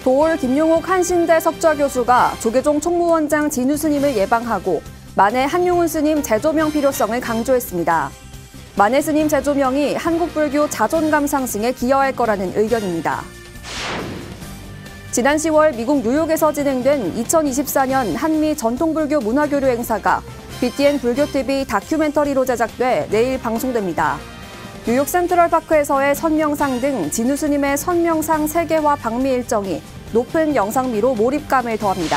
도올 김용옥 한신대 석좌교수가 조계종 총무원장 진우 스님을 예방하고 만해 한용운 스님 재조명 필요성을 강조했습니다. 만해 스님 재조명이 한국불교 자존감 상승에 기여할 거라는 의견입니다. 지난 10월 미국 뉴욕에서 진행된 2024년 한미 전통불교 문화교류 행사가 BTN 불교TV 다큐멘터리로 제작돼 내일 방송됩니다. 뉴욕 센트럴파크에서의 선명상 등 진우 스님의 선명상 세계화 방미 일정이 높은 영상미로 몰입감을 더합니다.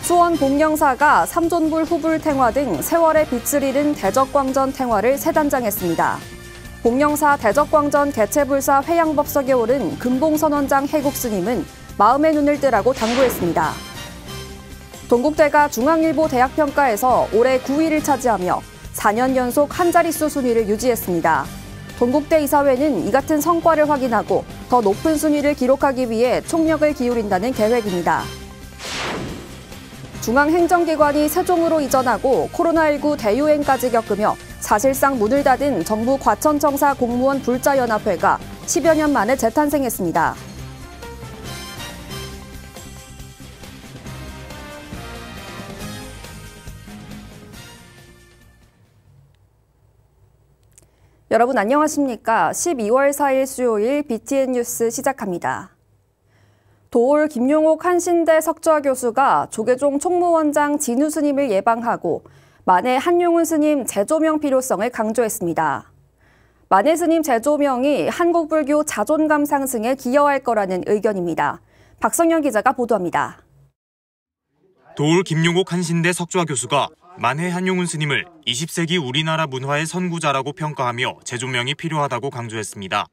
수원 봉영사가 삼존불 후불 탱화 등 세월의 빛을 잃은 대적광전 탱화를 세단장했습니다. 봉영사 대적광전 개체불사 회양법석에 오른 금봉선원장 해국 스님은 마음의 눈을 뜨라고 당부했습니다. 동국대가 중앙일보 대학평가에서 올해 9위를 차지하며 4년 연속 한 자릿수 순위를 유지했습니다. 동국대 이사회는 이 같은 성과를 확인하고 더 높은 순위를 기록하기 위해 총력을 기울인다는 계획입니다. 중앙행정기관이 세종으로 이전하고 코로나19 대유행까지 겪으며 사실상 문을 닫은 정부 과천청사 공무원 불자연합회가 10여 년 만에 재탄생했습니다. 여러분 안녕하십니까? 12월 4일 수요일 BTN 뉴스 시작합니다. 도올 김용옥 한신대 석좌교수가 조계종 총무원장 진우 스님을 예방하고 만해 한용운 스님 재조명 필요성을 강조했습니다. 만해 스님 재조명이 한국불교 자존감 상승에 기여할 거라는 의견입니다. 박성현 기자가 보도합니다. 도올 김용옥 한신대 석좌교수가 만해 한용운 스님을 20세기 우리나라 문화의 선구자라고 평가하며 재조명이 필요하다고 강조했습니다.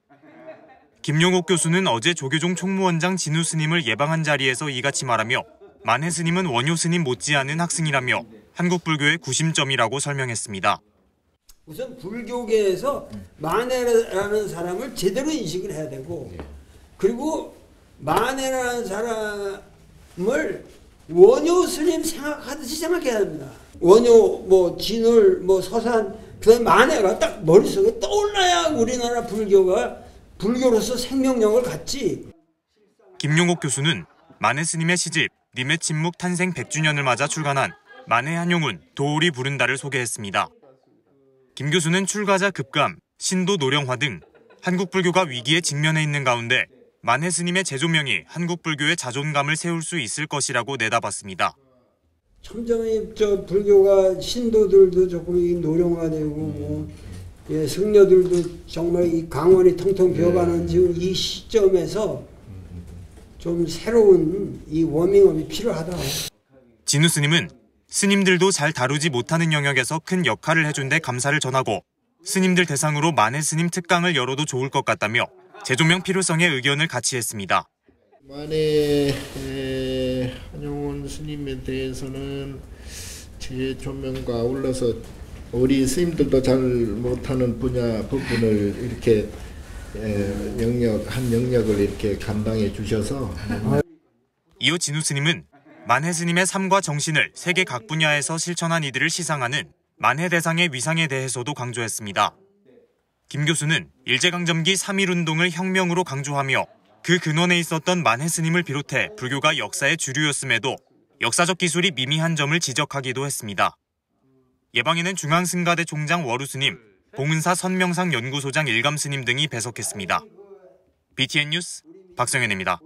김용옥 교수는 어제 조계종 총무원장 진우 스님을 예방한 자리에서 이같이 말하며 만해 스님은 원효 스님 못지않은 학승이라며 한국 불교의 구심점이라고 설명했습니다. 우선 불교계에서 만해라는 사람을 제대로 인식을 해야 되고, 그리고 만해라는 사람을 원효 스님 생각하듯이 생각해야 됩니다. 원효, 진울, 서산, 그다음에 만해가 딱 머릿속에 떠올라야 우리나라 불교가 불교로서 생명력을 갖지. 김용옥 교수는 만해 스님의 시집 님의 침묵 탄생 100주년을 맞아 출간한 만해 한용운 도올이 부른다를 소개했습니다. 김 교수는 출가자 급감, 신도 노령화 등 한국 불교가 위기에 직면해 있는 가운데 만해 스님의 재조명이 한국 불교의 자존감을 세울 수 있을 것이라고 내다봤습니다. 점점 불교가 신도들도 조금 노령화되고 승려들도 정말 이 강원이 통통 비어가는 지금 이 시점에서 좀 새로운 이 워밍업이 필요하다. 진우 스님은 스님들도 잘 다루지 못하는 영역에서 큰 역할을 해준 데 감사를 전하고 스님들 대상으로 만해 스님 특강을 열어도 좋을 것 같다며 재조명 필요성의 의견을 같이 했습니다. 만해 한용운 스님에 대해서는 재조명과 아울러서 우리 스님들도 잘 못하는 부분을 이렇게 한 영역을 이렇게 감당해 주셔서. 이어 진우 스님은 만해 스님의 삶과 정신을 세계 각 분야에서 실천한 이들을 시상하는 만해 대상의 위상에 대해서도 강조했습니다. 김 교수는 일제강점기 3.1운동을 혁명으로 강조하며 그 근원에 있었던 만해 스님을 비롯해 불교가 역사의 주류였음에도 역사적 기술이 미미한 점을 지적하기도 했습니다. 예방에는 중앙승가대 총장 월우 스님, 봉은사 선명상 연구소장 일감 스님 등이 배석했습니다. BTN 뉴스 박성현입니다.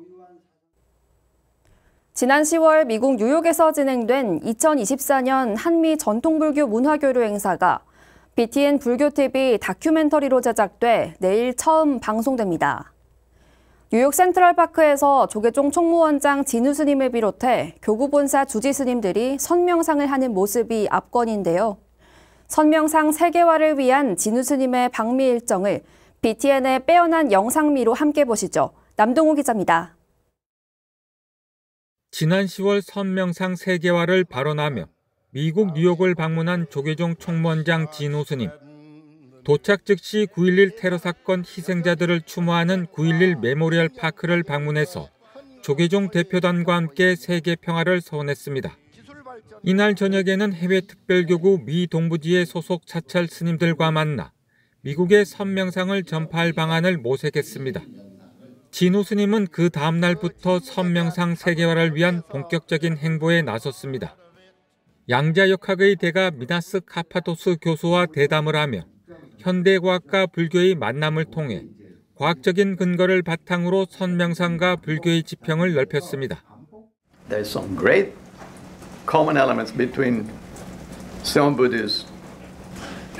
지난 10월 미국 뉴욕에서 진행된 2024년 한미 전통불교 문화교류 행사가 BTN 불교TV 다큐멘터리로 제작돼 내일 처음 방송됩니다. 뉴욕 센트럴파크에서 조계종 총무원장 진우 스님을 비롯해 교구본사 주지 스님들이 선명상을 하는 모습이 압권인데요. 선명상 세계화를 위한 진우 스님의 방미 일정을 BTN의 빼어난 영상미로 함께 보시죠. 남동호 기자입니다. 지난 10월 선명상 세계화를 발언하며 미국 뉴욕을 방문한 조계종 총무원장 진우 스님. 도착 즉시 9.11 테러 사건 희생자들을 추모하는 9.11 메모리얼 파크를 방문해서 조계종 대표단과 함께 세계 평화를 서원했습니다. 이날 저녁에는 해외 특별교구 미 동부지회 소속 차찰 스님들과 만나 미국의 선명상을 전파할 방안을 모색했습니다. 진우 스님은 그 다음 날부터 선명상 세계화를 위한 본격적인 행보에 나섰습니다. 양자역학의 대가 미나스 카파도스 교수와 대담을 하며 현대과학과 불교의 만남을 통해 과학적인 근거를 바탕으로 선명상과 불교의 지평을 넓혔습니다. There's some great common elements between Zen Buddhism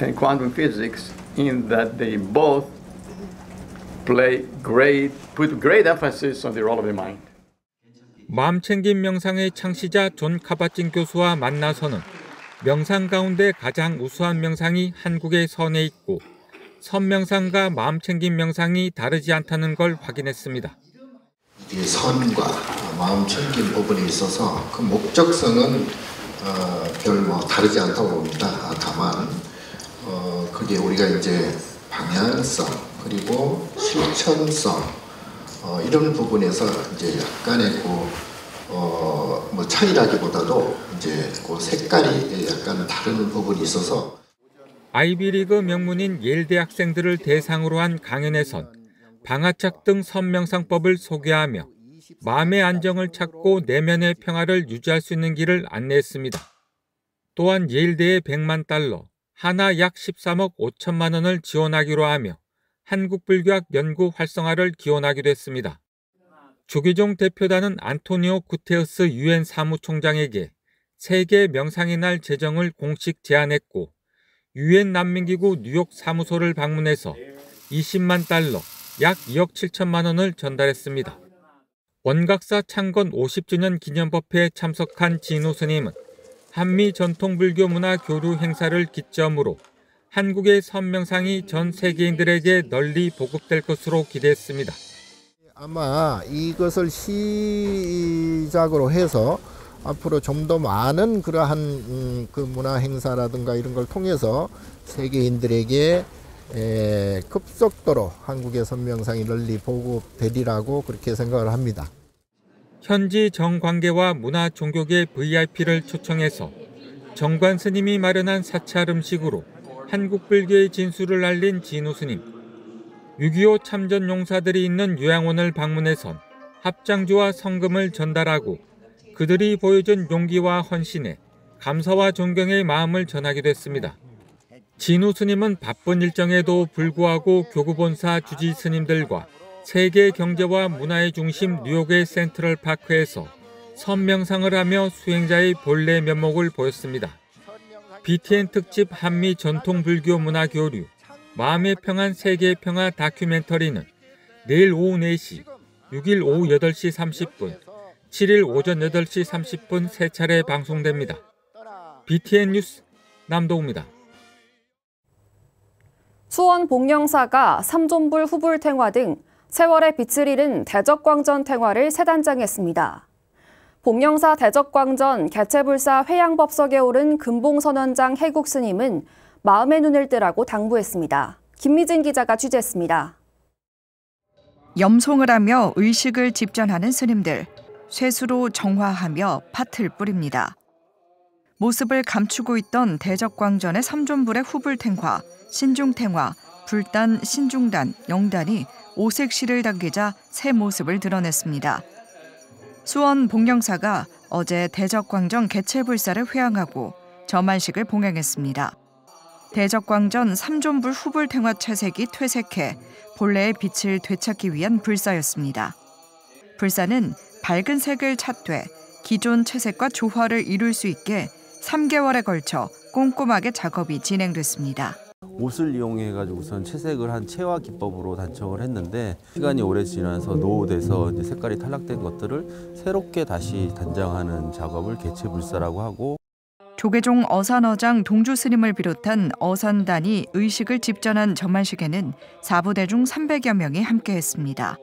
and quantum physics in that they both put great emphasis on the role of the mind. 마음챙김 명상의 창시자 존 카바찐 교수와 만나서는 명상 가운데 가장 우수한 명상이 한국의 선에 있고 선명상과 마음챙김 명상이 다르지 않다는 걸 확인했습니다. 이게 선과 마음챙김 부분에 있어서 그 목적성은 별 다르지 않다고 봅니다. 다만 그게 우리가 이제 방향성 그리고 실천성 이런 부분에서 이제 약간의 차이라기보다도 이제 그 색깔이 약간 다른 부분이 있어서 아이비리그 명문인 예일대 학생들을 대상으로 한 강연에선 방아착 등 선명상법을 소개하며 마음의 안정을 찾고 내면의 평화를 유지할 수 있는 길을 안내했습니다. 또한 예일대에 100만 달러, 하나 약 13억 5천만 원을 지원하기로 하며 한국불교학 연구 활성화를 기원하기도 했습니다. 조계종 대표단은 안토니오 구테우스 유엔 사무총장에게 세계 명상의 날 제정을 공식 제안했고 유엔 난민기구 뉴욕 사무소를 방문해서 20만 달러, 약 2억 7천만 원을 전달했습니다. 원각사 창건 50주년 기념법회에 참석한 진우 스님은 한미 전통불교 문화 교류 행사를 기점으로 한국의 선명상이 전 세계인들에게 널리 보급될 것으로 기대했습니다. 아마 이것을 시작으로 해서 앞으로 좀 더 많은 그러한 그 문화 행사라든가 이런 걸 통해서 세계인들에게 급속도로 한국의 선명상이 널리 보급되리라고 그렇게 생각을 합니다. 현지 정관계와 문화 종교계 VIP를 초청해서 정관 스님이 마련한 사찰 음식으로 한국 불교의 진수를 알린 진우 스님. 6.25 참전 용사들이 있는 요양원을 방문해선 합장주와 성금을 전달하고 그들이 보여준 용기와 헌신에 감사와 존경의 마음을 전하기도 했습니다. 진우 스님은 바쁜 일정에도 불구하고 교구본사 주지 스님들과 세계 경제와 문화의 중심 뉴욕의 센트럴파크에서 선명상을 하며 수행자의 본래 면목을 보였습니다. BTN 특집 한미 전통 불교 문화 교류, 마음의 평안 세계의 평화 다큐멘터리는 내일 오후 4시, 6일 오후 8시 30분, 7일 오전 8시 30분 세 차례 방송됩니다. BTN 뉴스 남도우입니다. 수원 복령사가 삼존불 후불탱화 등 세월의 빛을 잃은 대적광전 탱화를 새 단장했습니다. 복령사 대적광전 개체불사 회양법석에 오른 금봉선원장 해국 스님은 마음의 눈을 뜨라고 당부했습니다. 김미진 기자가 취재했습니다. 염송을 하며 의식을 집전하는 스님들, 쇠수로 정화하며 팥을 뿌립니다. 모습을 감추고 있던 대적광전의 삼존불의 후불탱화, 신중탱화, 불단, 신중단, 영단이 오색실을 당기자 새 모습을 드러냈습니다. 수원 복령사가 어제 대적광전 개체불사를 회양하고 점안식을 봉행했습니다. 대적광전 삼존불 후불탱화 채색이 퇴색해 본래의 빛을 되찾기 위한 불사였습니다. 불사는 밝은 색을 찾되 기존 채색과 조화를 이룰 수 있게 3개월에 걸쳐 꼼꼼하게 작업이 진행됐습니다. 옷을 이용해가지고선 채색을 한 체화 기법으로 단청을 했는데 시간이 오래 지나서 노후돼서 이제 색깔이 탈락된 것들을 새롭게 다시 단장하는 작업을 개체불사라고 하고 조계종 어산어장 동주스님을 비롯한 어산단이 의식을 집전한 점안식에는 사부대중 300여 명이 함께했습니다.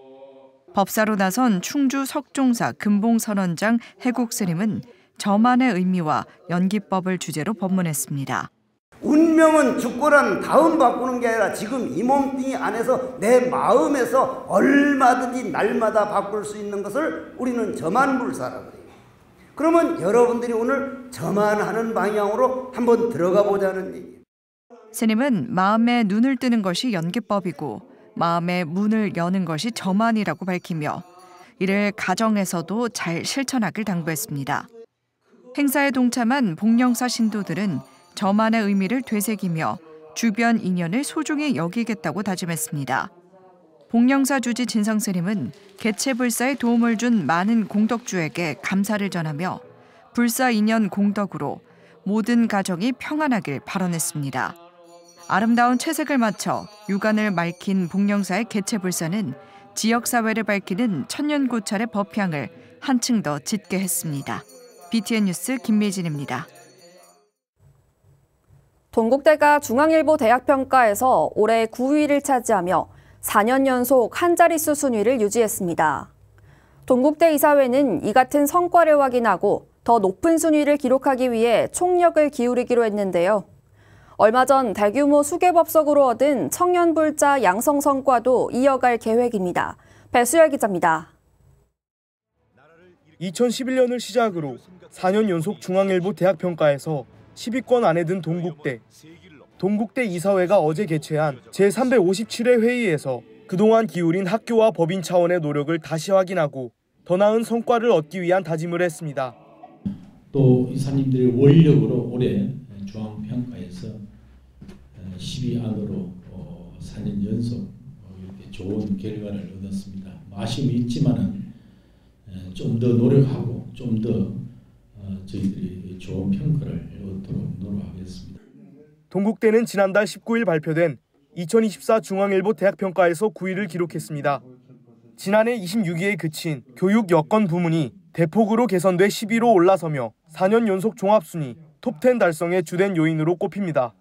법사로 나선 충주 석종사 금봉선원장 해국스님은 점안의 의미와 연기법을 주제로 법문했습니다. 운명은 주권은 다음 바꾸는 게 아니라 지금 이 몸뚱이 안에서 내 마음에서 얼마든지 날마다 바꿀 수 있는 것을 우리는 점안불사라고 해요. 그러면 여러분들이 오늘 점안하는 방향으로 한번 들어가 보자는 얘기예요. 스님은 마음에 눈을 뜨는 것이 연기법이고 마음의 문을 여는 것이 저만이라고 밝히며 이를 가정에서도 잘 실천하길 당부했습니다. 행사에 동참한 복령사 신도들은 저만의 의미를 되새기며 주변 인연을 소중히 여기겠다고 다짐했습니다. 복령사 주지 진성스님은 개체불사에 도움을 준 많은 공덕주에게 감사를 전하며 불사 인연 공덕으로 모든 가정이 평안하길 발언했습니다. 아름다운 채색을 맞춰 육안을 맑힌 복령사의 개체불사는 지역사회를 밝히는 천년고찰의 법향을 한층 더 짙게 했습니다. BTN 뉴스 김미진입니다. 동국대가 중앙일보 대학평가에서 올해 9위를 차지하며 4년 연속 한 자릿수 순위를 유지했습니다. 동국대 이사회는 이 같은 성과를 확인하고 더 높은 순위를 기록하기 위해 총력을 기울이기로 했는데요. 얼마 전 대규모 수개법석으로 얻은 청년불자 양성 성과도 이어갈 계획입니다. 배수열 기자입니다. 2011년을 시작으로 4년 연속 중앙일보 대학평가에서 10위권 안에 든 동국대. 동국대 이사회가 어제 개최한 제357회 회의에서 그동안 기울인 학교와 법인 차원의 노력을 다시 확인하고 더 나은 성과를 얻기 위한 다짐을 했습니다. 또 이사님들의 원력으로 올해 중앙평가에서 10위 안으로 4년 연속 이렇게 좋은 결과를 얻었습니다. 아쉬움이 있지만은 좀 더 노력하고 좀 더 저희들이 좋은 평가를 얻도록 노력하겠습니다. 동국대는 지난달 19일 발표된 2024 중앙일보 대학평가에서 9위를 기록했습니다. 지난해 26위에 그친 교육 여건 부문이 대폭으로 개선돼 10위로 올라서며 4년 연속 종합순위 톱10 달성의 주된 요인으로 꼽힙니다.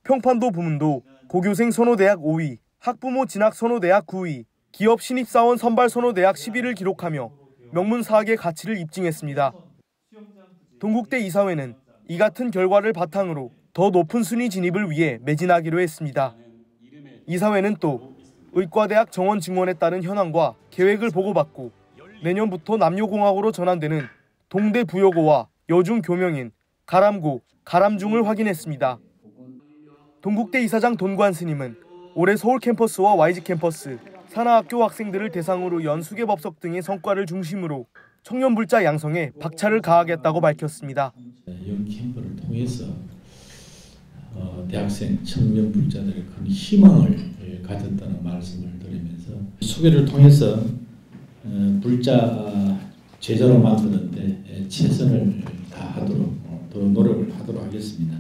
평판도 부문도 고교생 선호대학 5위, 학부모 진학 선호대학 9위, 기업 신입사원 선발 선호대학 10위를 기록하며 명문사학의 가치를 입증했습니다. 동국대 이사회는 이 같은 결과를 바탕으로 더 높은 순위 진입을 위해 매진하기로 했습니다. 이사회는 또 의과대학 정원 증원에 따른 현황과 계획을 보고받고 내년부터 남녀공학으로 전환되는 동대 부여고와 여중 교명인, 가람고, 가람중을 확인했습니다. 동국대 이사장 돈관 스님은 올해 서울 캠퍼스와 YG 캠퍼스, 산하학교 학생들을 대상으로 연 수개법석 등의 성과를 중심으로 청년불자 양성에 박차를 가하겠다고 밝혔습니다. 연 캠프를 통해서 대학생 청년불자들의 큰 희망을 가졌다는 말씀을 드리면서 소개를 통해서 불자 제자로 만드는데 최선을 다하도록 더 노력을 하도록 하겠습니다.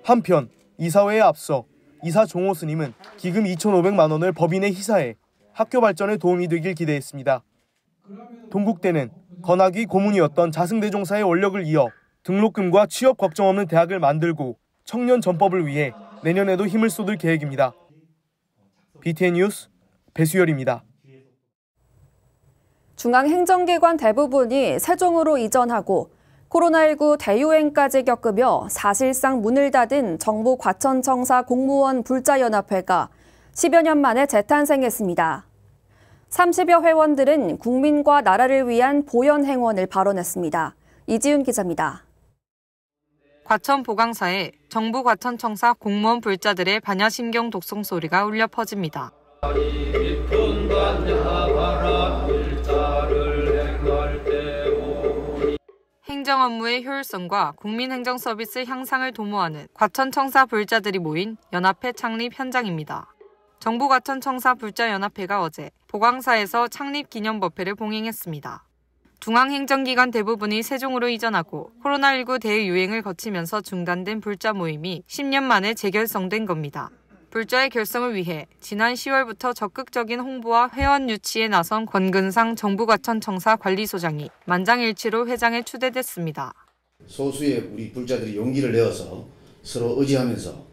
한편 이사회에 앞서 이사 종호 스님은 기금 2,500만 원을 법인에 희사해 학교 발전에 도움이 되길 기대했습니다. 동국대는 건학위 고문이었던 자승대종사의 원력을 이어 등록금과 취업 걱정 없는 대학을 만들고 청년 전법을 위해 내년에도 힘을 쏟을 계획입니다. BTN 뉴스 배수열입니다. 중앙행정기관 대부분이 세종으로 이전하고 코로나19 대유행까지 겪으며 사실상 문을 닫은 정부 과천청사 공무원 불자연합회가 10여 년 만에 재탄생했습니다. 30여 회원들은 국민과 나라를 위한 보현행원을 발언했습니다. 이지윤 기자입니다. 과천 보강사에 정부 과천청사 공무원 불자들의 반야신경 독송 소리가 울려 퍼집니다. 행정 업무의 효율성과 국민행정 서비스 향상을 도모하는 과천청사 불자들이 모인 연합회 창립 현장입니다. 정부 과천청사 불자연합회가 어제 보강사에서 창립 기념법회를 봉행했습니다. 중앙행정기관 대부분이 세종으로 이전하고 코로나19 대유행을 거치면서 중단된 불자 모임이 10년 만에 재결성된 겁니다. 불자의 결성을 위해 지난 10월부터 적극적인 홍보와 회원 유치에 나선 권근상 정부 과천청사 관리소장이 만장일치로 회장에 추대됐습니다. 소수의 우리 불자들이 용기를 내어서 서로 의지하면서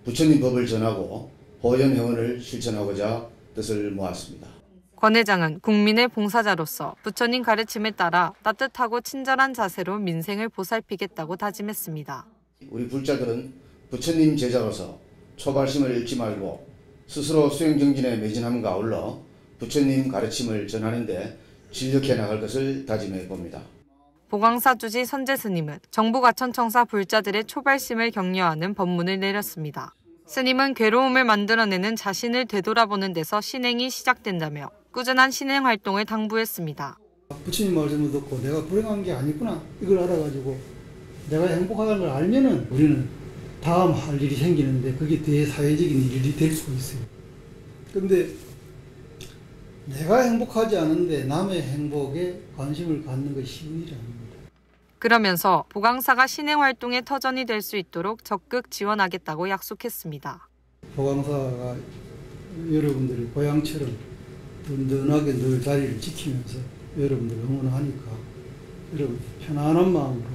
부처님 법을 전하고 보현행원을 실천하고자 뜻을 모았습니다. 권 회장은 국민의 봉사자로서 부처님 가르침에 따라 따뜻하고 친절한 자세로 민생을 보살피겠다고 다짐했습니다. 우리 불자들은 부처님 제자로서 초발심을 잃지 말고 스스로 수행정진에 매진함과 아울러 부처님 가르침을 전하는 데 진력해 나갈 것을 다짐해 봅니다. 보강사 주지 선재 스님은 정부 과천청사 불자들의 초발심을 격려하는 법문을 내렸습니다. 스님은 괴로움을 만들어내는 자신을 되돌아보는 데서 신행이 시작된다며 꾸준한 신행 활동을 당부했습니다. 부처님 말씀을 듣고 내가 불행한 게 아니구나 이걸 알아가지고 내가 행복하다는 걸 알면은 우리는 다음 할 일이 생기는데 그게 대사회적인 일이 될 수 있어요. 근데 내가 행복하지 않은데 남의 행복에 관심을 갖는 것이 쉬운 일이 아닙니다. 그러면서 보강사가 신행 활동의 터전이 될 수 있도록 적극 지원하겠다고 약속했습니다. 보강사가 여러분들의 고향처럼 든든하게 늘 자리를 지키면서 여러분들을 응원하니까 여러분 편안한 마음으로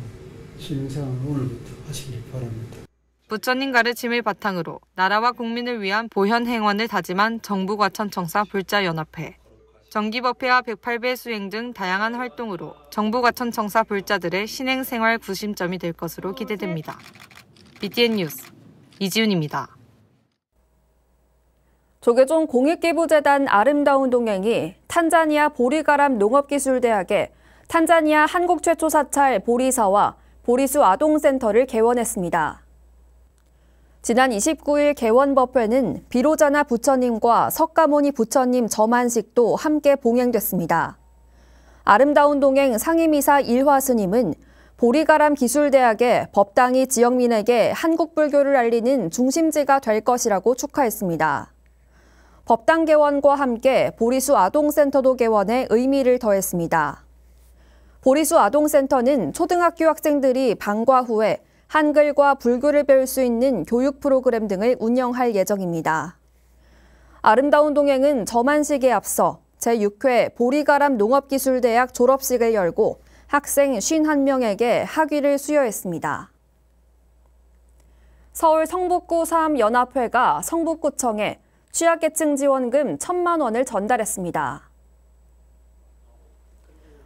신행생활을 오늘부터 하시길 바랍니다. 부처님 가르침을 바탕으로 나라와 국민을 위한 보현 행원을 다짐한 정부과천청사 불자연합회, 정기법회와 108배 수행 등 다양한 활동으로 정부과천청사 불자들의 신행생활 구심점이 될 것으로 기대됩니다. BTN 뉴스 이지훈입니다. 조계종 공익기부재단 아름다운 동행이 탄자니아 보리가람 농업기술대학에 탄자니아 한국 최초 사찰 보리사와 보리수 아동센터를 개원했습니다. 지난 29일 개원법회는 비로자나 부처님과 석가모니 부처님 점안식도 함께 봉행됐습니다. 아름다운 동행 상임이사 일화 스님은 보리가람 기술대학의 법당이 지역민에게 한국 불교를 알리는 중심지가 될 것이라고 축하했습니다. 법당 개원과 함께 보리수 아동센터도 개원해 의미를 더했습니다. 보리수 아동센터는 초등학교 학생들이 방과 후에 한글과 불교를 배울 수 있는 교육 프로그램 등을 운영할 예정입니다. 아름다운 동행은 점안식에 앞서 제6회 보리가람 농업기술대학 졸업식을 열고 학생 51명에게 학위를 수여했습니다. 서울 성북구 사암연합회가 성북구청에 취약계층 지원금 1,000만 원을 전달했습니다.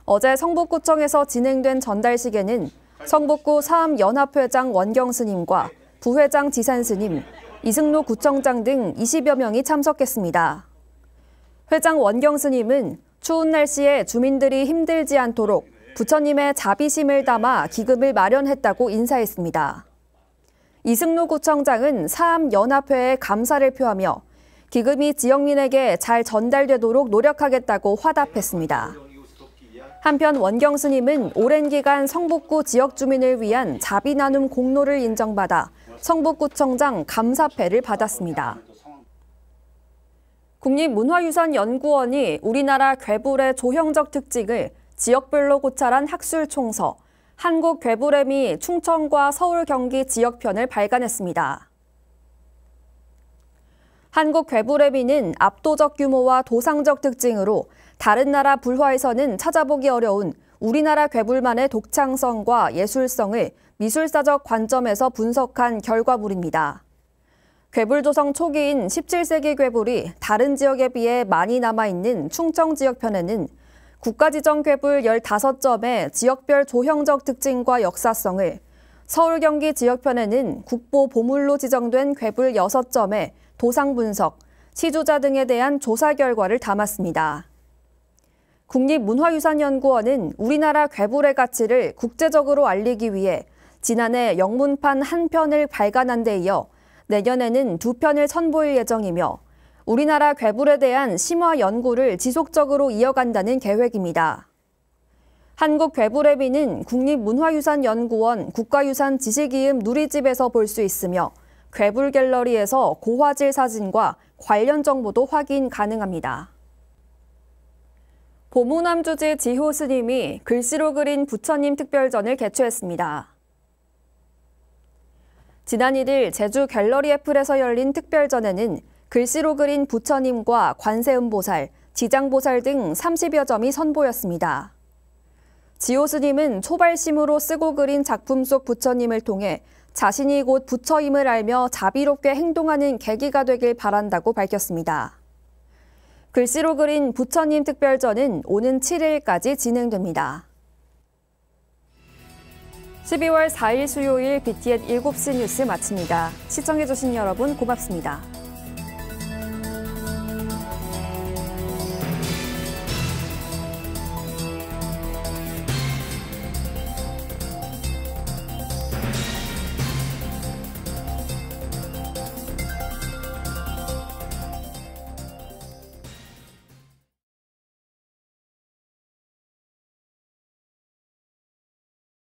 어제 성북구청에서 진행된 전달식에는 성북구 사암연합회장 원경스님과 부회장 지산스님, 이승로 구청장 등 20여 명이 참석했습니다. 회장 원경스님은 추운 날씨에 주민들이 힘들지 않도록 부처님의 자비심을 담아 기금을 마련했다고 인사했습니다. 이승로 구청장은 사암연합회에 감사를 표하며 기금이 지역민에게 잘 전달되도록 노력하겠다고 화답했습니다. 한편 원경스님은 오랜 기간 성북구 지역 주민을 위한 자비 나눔 공로를 인정받아 성북구청장 감사패를 받았습니다. 국립문화유산연구원이 우리나라 괴불의 조형적 특징을 지역별로 고찰한 학술총서 한국괴불의 충청과 서울 경기 지역편을 발간했습니다. 한국괴불의미는 압도적 규모와 도상적 특징으로 다른 나라 불화에서는 찾아보기 어려운 우리나라 괴불만의 독창성과 예술성을 미술사적 관점에서 분석한 결과물입니다. 괴불 조성 초기인 17세기 괴불이 다른 지역에 비해 많이 남아있는 충청 지역편에는 국가지정 괴불 15점의 지역별 조형적 특징과 역사성을, 서울 경기 지역편에는 국보 보물로 지정된 괴불 6점의 도상 분석, 시주자 등에 대한 조사 결과를 담았습니다. 국립문화유산연구원은 우리나라 괴불의 가치를 국제적으로 알리기 위해 지난해 영문판 1편을 발간한 데 이어 내년에는 2편을 선보일 예정이며 우리나라 괴불에 대한 심화 연구를 지속적으로 이어간다는 계획입니다. 한국괴불의미는 국립문화유산연구원 국가유산 지식이음 누리집에서 볼 수 있으며 괴불 갤러리에서 고화질 사진과 관련 정보도 확인 가능합니다. 보무남주지 지호 스님이 글씨로 그린 부처님 특별전을 개최했습니다. 지난 1일 제주 갤러리 애플에서 열린 특별전에는 글씨로 그린 부처님과 관세음보살, 지장보살 등 30여 점이 선보였습니다. 지호 스님은 초발심으로 쓰고 그린 작품 속 부처님을 통해 자신이 곧 부처임을 알며 자비롭게 행동하는 계기가 되길 바란다고 밝혔습니다. 글씨로 그린 부처님 특별전은 오는 7일까지 진행됩니다. 12월 4일 수요일 BTN 7시 뉴스 마칩니다. 시청해주신 여러분 고맙습니다.